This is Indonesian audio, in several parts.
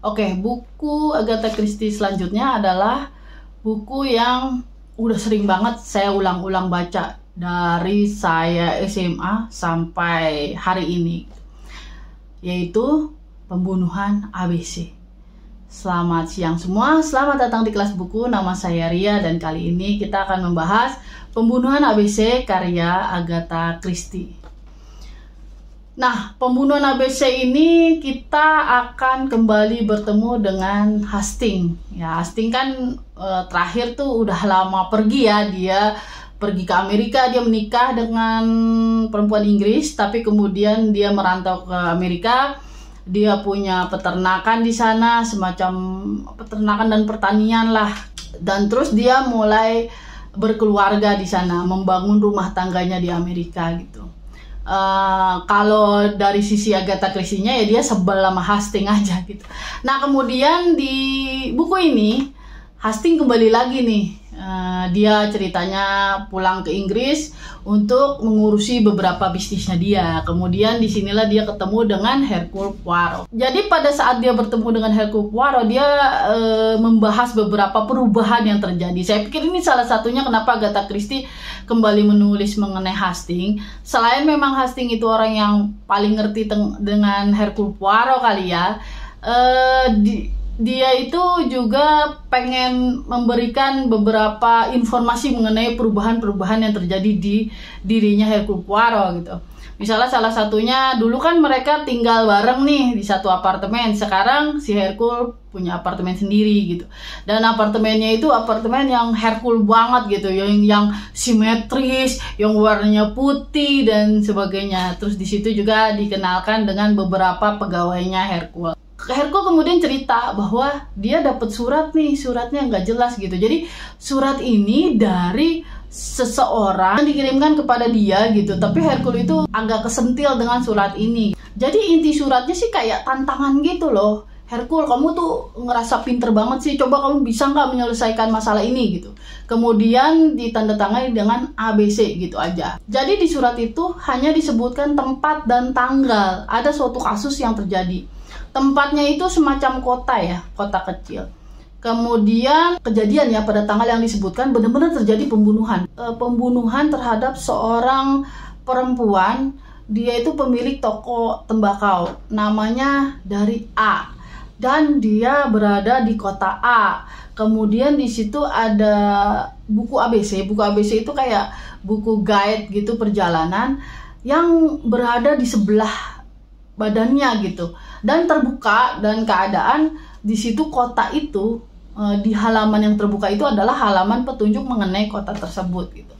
Oke, buku Agatha Christie selanjutnya adalah buku yang udah sering banget saya ulang-ulang baca dari saya SMA sampai hari ini, yaitu Pembunuhan ABC. Selamat siang semua, selamat datang di kelas buku. Nama saya Ria dan kali ini kita akan membahas Pembunuhan ABC karya Agatha Christie. Nah, Pembunuhan ABC ini kita akan kembali bertemu dengan Hastings. Ya, Hastings kan terakhir tuh udah lama pergi ya, dia pergi ke Amerika, dia menikah dengan perempuan Inggris, tapi kemudian dia merantau ke Amerika. Dia punya peternakan di sana, semacam peternakan dan pertanian lah. Dan terus dia mulai berkeluarga di sana, membangun rumah tangganya di Amerika gitu. Kalau dari sisi Agatha Christie-nya ya dia sebel sama Hastings aja gitu. Nah, kemudian di buku ini Hastings kembali lagi nih. Dia ceritanya pulang ke Inggris untuk mengurusi beberapa bisnisnya dia. Kemudian disinilah dia ketemu dengan Hercule Poirot. Jadi pada saat dia bertemu dengan Hercule Poirot, dia membahas beberapa perubahan yang terjadi. Saya pikir ini salah satunya kenapa Agatha Christie kembali menulis mengenai Hastings. Selain memang Hastings itu orang yang paling ngerti dengan Hercule Poirot kali ya, dia itu juga pengen memberikan beberapa informasi mengenai perubahan-perubahan yang terjadi di dirinya Hercule Poirot gitu. Misalnya salah satunya, dulu kan mereka tinggal bareng nih di satu apartemen. Sekarang si Hercule punya apartemen sendiri gitu. Dan apartemennya itu apartemen yang Hercule banget gitu, yang simetris, yang warnanya putih dan sebagainya. Terus di situ juga dikenalkan dengan beberapa pegawainya Hercule. Hercule kemudian cerita bahwa dia dapat surat nih, suratnya nggak jelas gitu. Jadi surat ini dari seseorang yang dikirimkan kepada dia gitu. Tapi Hercule itu agak kesentil dengan surat ini. Jadi inti suratnya sih kayak tantangan gitu loh. Hercule, kamu tuh ngerasa pinter banget sih. Coba kamu bisa nggak menyelesaikan masalah ini gitu. Kemudian ditandatangani dengan ABC gitu aja. Jadi di surat itu hanya disebutkan tempat dan tanggal. Ada suatu kasus yang terjadi. Tempatnya itu semacam kota ya, kota kecil. Kemudian kejadian ya pada tanggal yang disebutkan benar-benar terjadi pembunuhan. Pembunuhan terhadap seorang perempuan, dia itu pemilik toko tembakau. Namanya dari A. Dan dia berada di kota A. Kemudian di situ ada buku ABC. Buku ABC itu kayak buku guide gitu perjalanan yang berada di sebelah badannya gitu, dan terbuka, dan keadaan di situ kota itu di halaman yang terbuka itu adalah halaman petunjuk mengenai kota tersebut gitu.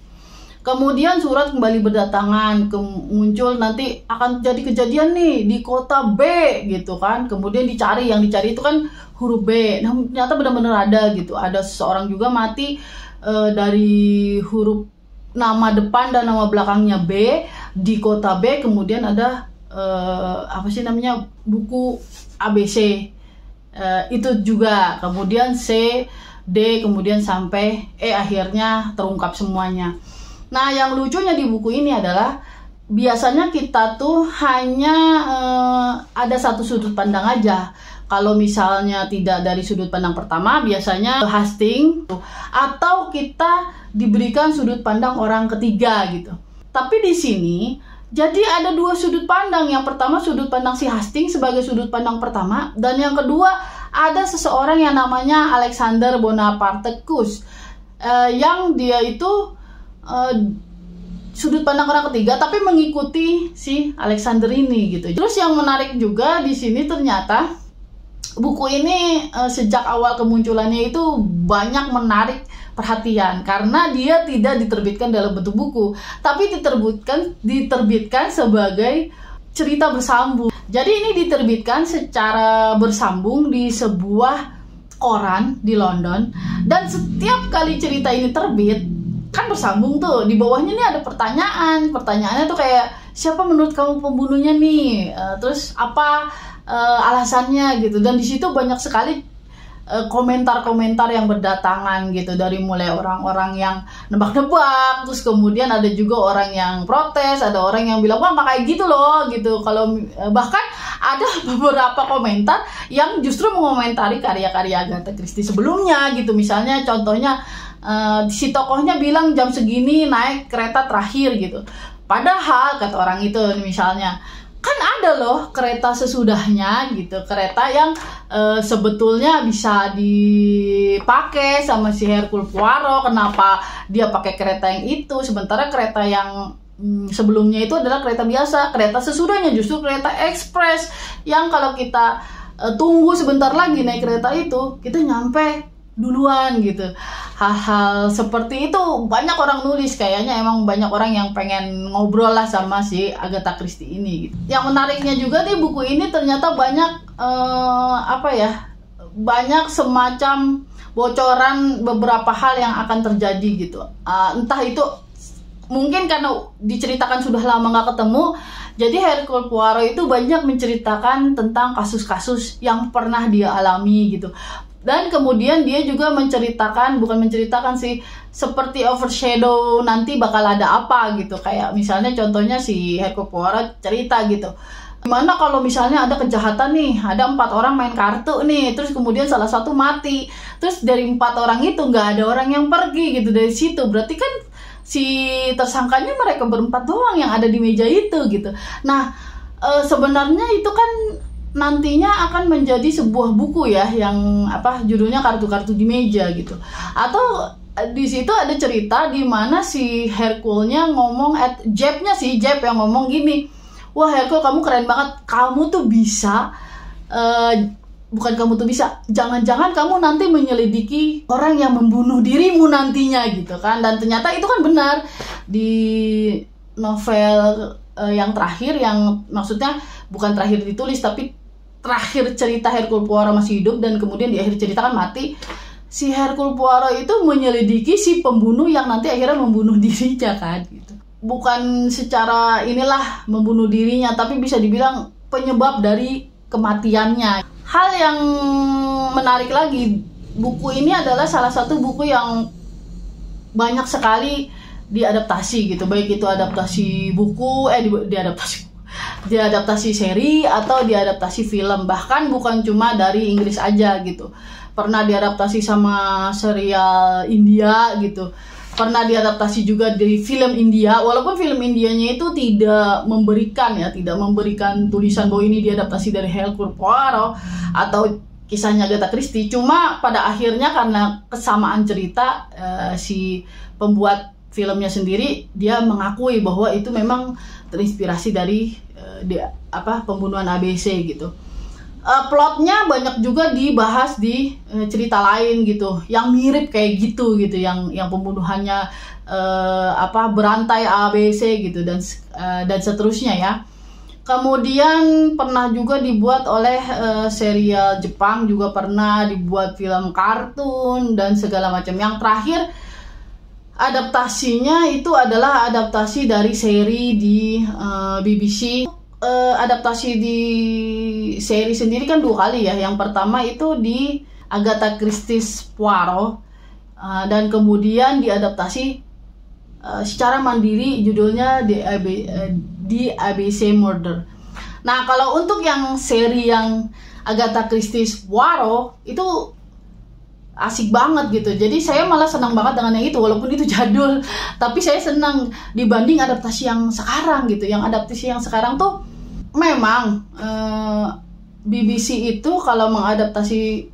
Kemudian surat kembali berdatangan, muncul nanti akan jadi kejadian nih di kota B gitu kan. Kemudian dicari, yang dicari itu kan huruf B. Nah, ternyata benar-benar ada gitu. Ada seseorang juga mati dari huruf nama depan dan nama belakangnya B di kota B. Kemudian ada buku ABC itu juga, kemudian C, D, kemudian sampai E, akhirnya terungkap semuanya. Nah, yang lucunya di buku ini adalah biasanya kita tuh hanya ada satu sudut pandang aja. Kalau misalnya tidak dari sudut pandang pertama, biasanya Hastings, atau kita diberikan sudut pandang orang ketiga gitu. Tapi di sini jadi ada dua sudut pandang. Yang pertama sudut pandang si Hastings sebagai sudut pandang pertama, dan yang kedua ada seseorang yang namanya Alexander Bonapartecus, yang dia itu sudut pandang orang ketiga tapi mengikuti si Alexander ini gitu. Terus yang menarik juga di sini ternyata buku ini sejak awal kemunculannya itu banyak menarik perhatian karena dia tidak diterbitkan dalam bentuk buku, tapi diterbitkan sebagai cerita bersambung. Jadi ini diterbitkan secara bersambung di sebuah koran di London, dan setiap kali cerita ini terbit kan bersambung tuh, di bawahnya nih ada pertanyaannya tuh kayak, siapa menurut kamu pembunuhnya nih, terus apa alasannya gitu. Dan di situ banyak sekali komentar-komentar yang berdatangan gitu, dari mulai orang-orang yang nebak-nebak, terus kemudian ada juga orang yang protes, ada orang yang bilang wah nggak kayak gitu loh gitu. Kalau bahkan ada beberapa komentar yang justru mengomentari karya-karya Agatha Christie sebelumnya gitu. Misalnya contohnya si tokohnya bilang jam segini naik kereta terakhir gitu, padahal kata orang itu misalnya kan ada loh kereta sesudahnya gitu, kereta yang sebetulnya bisa dipakai sama si Hercule Poirot. Kenapa dia pakai kereta yang itu, sementara kereta yang sebelumnya itu adalah kereta biasa, kereta sesudahnya justru kereta ekspres yang kalau kita tunggu sebentar lagi naik kereta itu, kita nyampe duluan gitu. Hal-hal seperti itu banyak orang nulis, kayaknya emang banyak orang yang pengen ngobrol lah sama si Agatha Christie ini gitu. Yang menariknya juga di buku ini ternyata banyak banyak semacam bocoran beberapa hal yang akan terjadi gitu. Entah itu mungkin karena diceritakan sudah lama nggak ketemu, jadi Hercule Poirot itu banyak menceritakan tentang kasus-kasus yang pernah dia alami gitu. Dan kemudian dia juga bukan menceritakan sih, seperti overshadow nanti bakal ada apa gitu. Kayak misalnya contohnya si Hercule Poirot cerita gitu, gimana kalau misalnya ada kejahatan nih, ada 4 orang main kartu nih, terus kemudian salah satu mati, terus dari 4 orang itu nggak ada orang yang pergi gitu dari situ, berarti kan si tersangkanya mereka berempat doang yang ada di meja itu gitu. Nah sebenarnya itu kan nantinya akan menjadi sebuah buku ya, yang judulnya Kartu-kartu di meja gitu. Atau di situ ada cerita di mana si Hercule-nya ngomong, Jeb yang ngomong gini, wah Hercule kamu keren banget, kamu tuh bisa jangan-jangan kamu nanti menyelidiki orang yang membunuh dirimu nantinya gitu kan. Dan ternyata itu kan benar. Di novel yang terakhir, yang maksudnya bukan terakhir ditulis tapi terakhir cerita Hercule Poirot masih hidup dan kemudian di akhir cerita kan mati, si Hercule Poirot itu menyelidiki si pembunuh yang nanti akhirnya membunuh dirinya kan gitu. Bukan secara inilah membunuh dirinya, tapi bisa dibilang penyebab dari kematiannya. Hal yang menarik lagi, buku ini adalah salah satu buku yang banyak sekali diadaptasi gitu, baik itu adaptasi buku, diadaptasi seri atau diadaptasi film. Bahkan bukan cuma dari Inggris aja gitu, pernah diadaptasi sama serial India gitu, pernah diadaptasi juga dari film India, walaupun film Indianya itu tidak memberikan tulisan bahwa ini diadaptasi dari Hercule Poirot atau kisahnya Agatha Christie. Cuma pada akhirnya karena kesamaan cerita, si pembuat filmnya sendiri dia mengakui bahwa itu memang terinspirasi dari pembunuhan ABC gitu. Plotnya banyak juga dibahas di cerita lain gitu, yang mirip kayak gitu yang pembunuhannya berantai ABC gitu dan seterusnya ya. Kemudian pernah juga dibuat oleh serial Jepang, juga pernah dibuat film kartun dan segala macam. Yang terakhir adaptasinya itu adalah adaptasi dari seri di BBC. Adaptasi di seri sendiri kan 2 kali ya. Yang pertama itu di Agatha Christie's Poirot, dan kemudian diadaptasi secara mandiri, judulnya di ABC Murder. Nah kalau untuk yang seri yang Agatha Christie's Poirot itu asik banget gitu. Jadi saya malah senang banget dengan yang itu, walaupun itu jadul, tapi saya senang dibanding adaptasi yang sekarang gitu. Yang adaptasi yang sekarang tuh memang BBC itu kalau mengadaptasi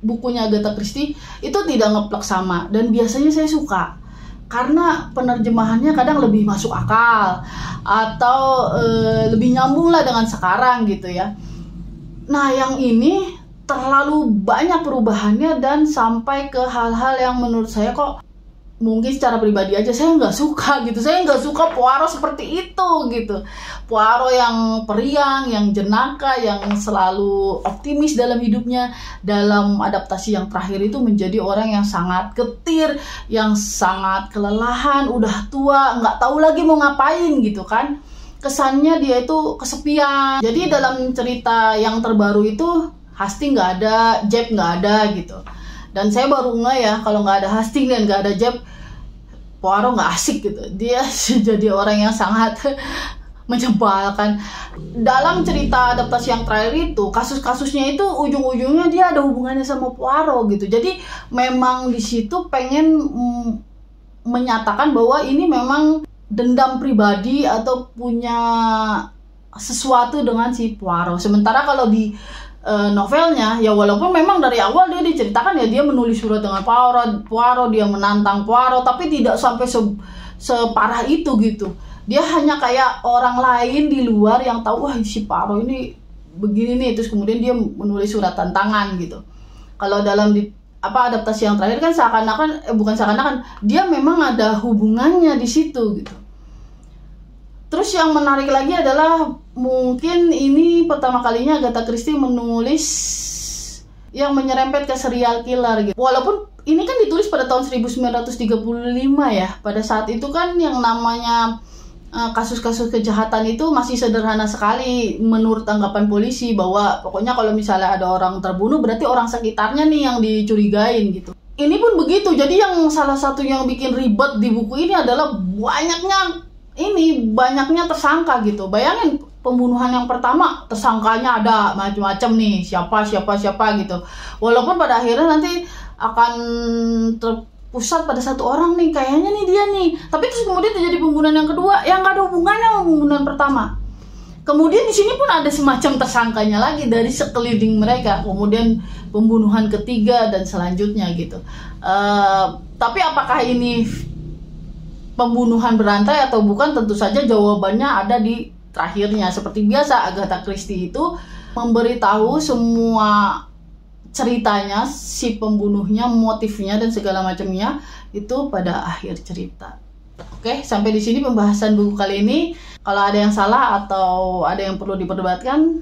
bukunya Agatha Christie itu tidak ngeplek sama, dan biasanya saya suka karena penerjemahannya kadang lebih masuk akal atau lebih nyambung lah dengan sekarang gitu ya. Nah yang ini terlalu banyak perubahannya dan sampai ke hal-hal yang menurut saya kok mungkin secara pribadi aja saya nggak suka gitu. Saya nggak suka Poirot seperti itu gitu. Poirot yang periang, yang jenaka, yang selalu optimis dalam hidupnya, dalam adaptasi yang terakhir itu menjadi orang yang sangat getir, yang sangat kelelahan, udah tua, nggak tahu lagi mau ngapain gitu kan. Kesannya dia itu kesepian. Jadi dalam cerita yang terbaru itu Hastings nggak ada, Jeb nggak ada gitu. Dan saya baru nggak ya, kalau nggak ada Hastings dan nggak ada Jeb, Poirot nggak asik gitu. Dia jadi orang yang sangat menyebalkan. Dalam cerita adaptasi yang terakhir itu, kasus-kasusnya itu ujung-ujungnya dia ada hubungannya sama Poirot gitu. Jadi memang di situ pengen menyatakan bahwa ini memang dendam pribadi atau punya sesuatu dengan si Poirot. Sementara kalau di novelnya ya, walaupun memang dari awal dia diceritakan ya dia menulis surat dengan Poirot, dia menantang Poirot, tapi tidak sampai separah itu gitu. Dia hanya kayak orang lain di luar yang tahu, wah si Poirot ini begini nih, terus kemudian dia menulis surat tantangan gitu. Kalau dalam adaptasi yang terakhir kan seakan-akan bukan seakan-akan, dia memang ada hubungannya di situ gitu. Terus yang menarik lagi adalah mungkin ini pertama kalinya Agatha Christie menulis yang menyerempet ke serial killer gitu. Walaupun ini kan ditulis pada tahun 1935 ya. Pada saat itu kan yang namanya kasus-kasus kejahatan itu masih sederhana sekali menurut tanggapan polisi, bahwa pokoknya kalau misalnya ada orang terbunuh berarti orang sekitarnya nih yang dicurigain gitu. Ini pun begitu. Jadi yang salah satu yang bikin ribet di buku ini adalah banyaknya tersangka gitu. Bayangin, pembunuhan yang pertama tersangkanya ada macam-macam nih, siapa gitu. Walaupun pada akhirnya nanti akan terpusat pada satu orang nih, kayaknya nih dia nih. Tapi terus kemudian terjadi pembunuhan yang kedua yang nggak ada hubungannya sama pembunuhan pertama. Kemudian di sini pun ada semacam tersangkanya lagi dari sekeliling mereka. Kemudian pembunuhan ketiga dan selanjutnya gitu. Tapi apakah ini pembunuhan berantai atau bukan, tentu saja jawabannya ada di terakhirnya. Seperti biasa Agatha Christie itu memberitahu semua ceritanya, si pembunuhnya, motifnya dan segala macamnya itu pada akhir cerita. Oke, sampai di sini pembahasan buku kali ini. Kalau ada yang salah atau ada yang perlu diperdebatkan,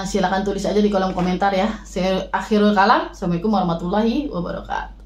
silakan tulis aja di kolom komentar ya. Saya Akhirul Kalam. Assalamualaikum warahmatullahi wabarakatuh.